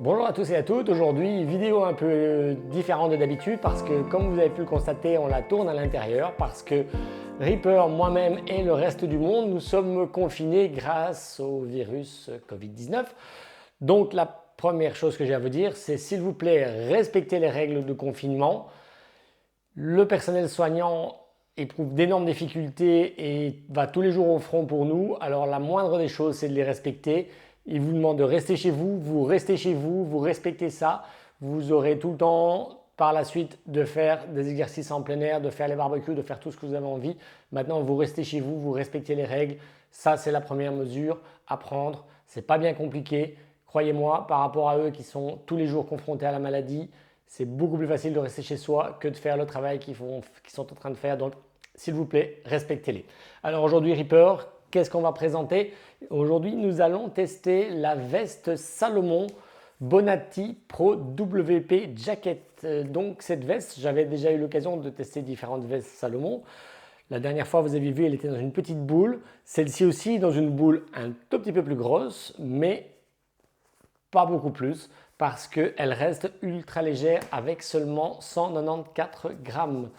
Bonjour à tous et à toutes, aujourd'hui vidéo un peu différente de d'habitude parce que comme vous avez pu le constater on la tourne à l'intérieur parce que Reaper, moi-même et le reste du monde nous sommes confinés grâce au virus Covid-19. Donc la première chose que j'ai à vous dire c'est s'il vous plaît respectez les règles de confinement. Le personnel soignant éprouve d'énormes difficultés et va tous les jours au front pour nous. Alors la moindre des choses, c'est de les respecter. Il vous demande de rester chez vous, vous restez chez vous, vous respectez ça. Vous aurez tout le temps par la suite de faire des exercices en plein air, de faire les barbecues, de faire tout ce que vous avez envie. Maintenant, vous restez chez vous, vous respectez les règles. Ça, c'est la première mesure à prendre. C'est pas bien compliqué. Croyez-moi, par rapport à eux qui sont tous les jours confrontés à la maladie, c'est beaucoup plus facile de rester chez soi que de faire le travail qu'ils sont en train de faire. Donc, s'il vous plaît, respectez-les. Alors aujourd'hui, Reaper, qu'est-ce qu'on va présenter? Aujourd'hui, nous allons tester la veste Salomon Bonatti Pro WP Jacket. Donc cette veste, j'avais déjà eu l'occasion de tester différentes vestes Salomon. La dernière fois, vous avez vu, elle était dans une petite boule. Celle-ci aussi dans une boule un tout petit peu plus grosse, mais pas beaucoup plus parce qu'elle reste ultra légère avec seulement 194 grammes.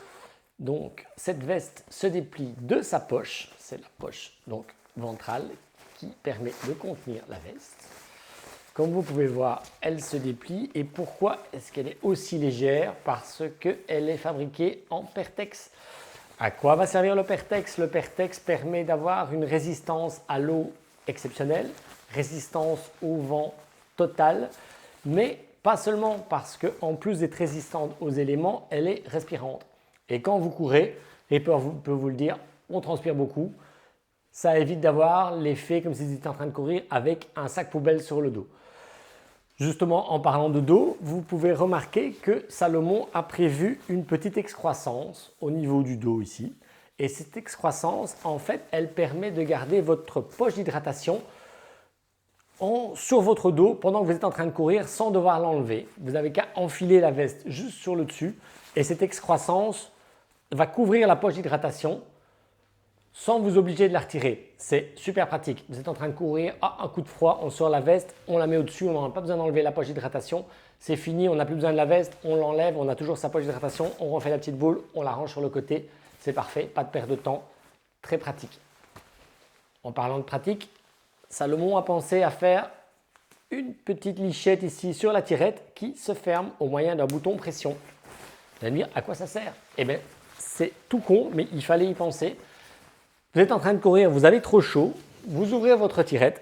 Donc cette veste se déplie de sa poche, c'est la poche donc ventrale qui permet de contenir la veste. Comme vous pouvez voir, elle se déplie. Et pourquoi est-ce qu'elle est aussi légère? Parce qu'elle est fabriquée en Pertex. À quoi va servir le Pertex? Le Pertex permet d'avoir une résistance à l'eau exceptionnelle, résistance au vent totale, mais pas seulement parce qu'en plus d'être résistante aux éléments, elle est respirante. Et quand vous courez, Reaper peut vous le dire, on transpire beaucoup. Ça évite d'avoir l'effet comme si vous étiez en train de courir avec un sac poubelle sur le dos. Justement, en parlant de dos, vous pouvez remarquer que Salomon a prévu une petite excroissance au niveau du dos ici. Et cette excroissance, en fait, elle permet de garder votre poche d'hydratation sur votre dos pendant que vous êtes en train de courir sans devoir l'enlever. Vous n'avez qu'à enfiler la veste juste sur le dessus et cette excroissance va couvrir la poche d'hydratation sans vous obliger de la retirer. C'est super pratique. Vous êtes en train de courir, un coup de froid, on sort la veste, on la met au-dessus, on n'a pas besoin d'enlever la poche d'hydratation. C'est fini, on n'a plus besoin de la veste, on l'enlève, on a toujours sa poche d'hydratation, on refait la petite boule, on la range sur le côté. C'est parfait, pas de perte de temps, très pratique. En parlant de pratique, Salomon a pensé à faire une petite lichette ici sur la tirette qui se ferme au moyen d'un bouton pression. Vous allez me dire à quoi ça sert? Eh bien, c'est tout con, mais il fallait y penser. Vous êtes en train de courir, vous avez trop chaud, vous ouvrez votre tirette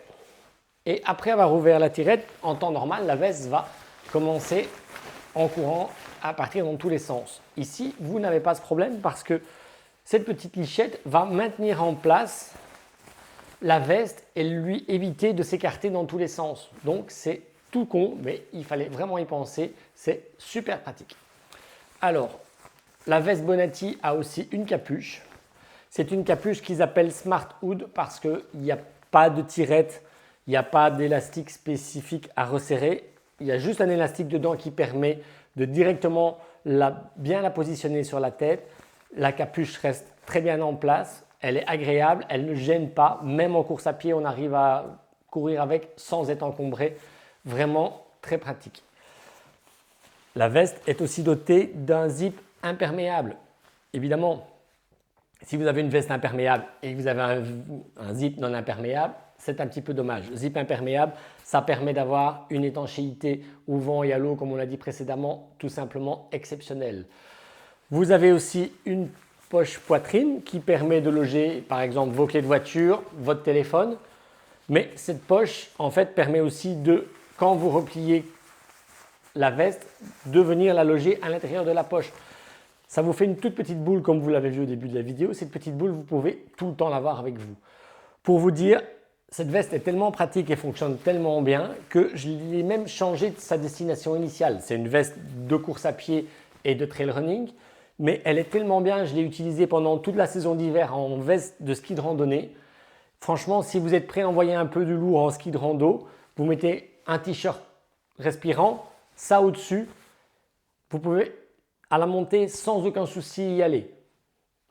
et après avoir ouvert la tirette, en temps normal, la veste va commencer en courant à partir dans tous les sens. Ici, vous n'avez pas ce problème parce que cette petite lichette va maintenir en place la veste et lui éviter de s'écarter dans tous les sens. Donc c'est tout con, mais il fallait vraiment y penser, c'est super pratique. Alors, la veste Bonatti a aussi une capuche. C'est une capuche qu'ils appellent Smart Hood parce qu'il n'y a pas de tirette, il n'y a pas d'élastique spécifique à resserrer. Il y a juste un élastique dedans qui permet de directement bien la positionner sur la tête. La capuche reste très bien en place, elle est agréable, elle ne gêne pas. Même en course à pied, on arrive à courir avec sans être encombré. Vraiment très pratique. La veste est aussi dotée d'un zip imperméable. Évidemment, si vous avez une veste imperméable et que vous avez un zip non imperméable, c'est un petit peu dommage. Zip imperméable, ça permet d'avoir une étanchéité au vent et à l'eau, comme on l'a dit précédemment, tout simplement exceptionnelle. Vous avez aussi une poche poitrine qui permet de loger par exemple vos clés de voiture, votre téléphone. Mais cette poche en fait permet aussi de, quand vous repliez la veste, de venir la loger à l'intérieur de la poche. Ça vous fait une toute petite boule comme vous l'avez vu au début de la vidéo. Cette petite boule, vous pouvez tout le temps l'avoir avec vous. Pour vous dire, cette veste est tellement pratique et fonctionne tellement bien que je l'ai même changé de sa destination initiale. C'est une veste de course à pied et de trail running, mais elle est tellement bien, je l'ai utilisée pendant toute la saison d'hiver en veste de ski de randonnée. Franchement, si vous êtes prêt à envoyer un peu du lourd en ski de rando, vous mettez un t-shirt respirant, ça au-dessus, vous pouvez à la montée sans aucun souci y aller.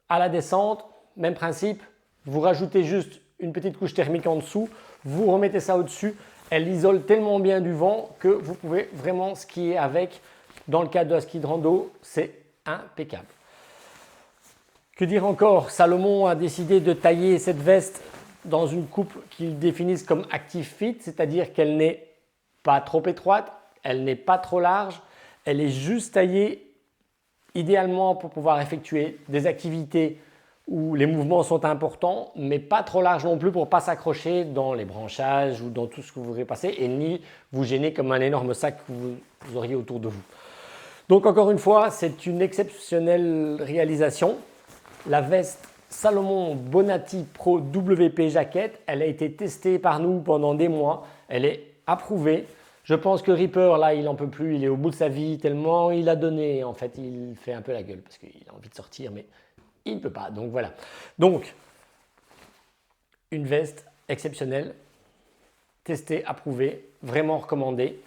À la descente, même principe, vous rajoutez juste une petite couche thermique en dessous, vous remettez ça au-dessus, Elle isole tellement bien du vent que vous pouvez vraiment skier avec. Dans le cadre de la ski de rando, c'est impeccable. Que dire encore? Salomon a décidé de tailler cette veste dans une coupe qu'ils définissent comme Active Fit, c'est-à-dire qu'elle n'est pas trop étroite, elle n'est pas trop large, elle est juste taillée idéalement pour pouvoir effectuer des activités où les mouvements sont importants, mais pas trop large non plus pour ne pas s'accrocher dans les branchages ou dans tout ce que vous voudrez passer et ni vous gêner comme un énorme sac que vous auriez autour de vous. Donc encore une fois, c'est une exceptionnelle réalisation. La veste Salomon Bonatti Pro WP Jacket, elle a été testée par nous pendant des mois, elle est approuvée. Je pense que Reaper, là, il n'en peut plus, il est au bout de sa vie tellement il a donné. En fait, il fait un peu la gueule parce qu'il a envie de sortir, mais il ne peut pas. Donc voilà. Donc, une veste exceptionnelle, testée, approuvée, vraiment recommandée.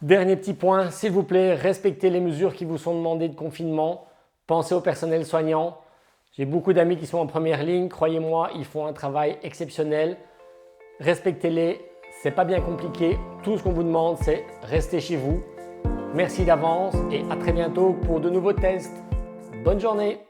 Dernier petit point, s'il vous plaît, respectez les mesures qui vous sont demandées de confinement. Pensez au personnel soignant. J'ai beaucoup d'amis qui sont en première ligne. Croyez-moi, ils font un travail exceptionnel. Respectez-les. C'est pas bien compliqué. Tout ce qu'on vous demande, c'est rester chez vous. Merci d'avance et à très bientôt pour de nouveaux tests. Bonne journée!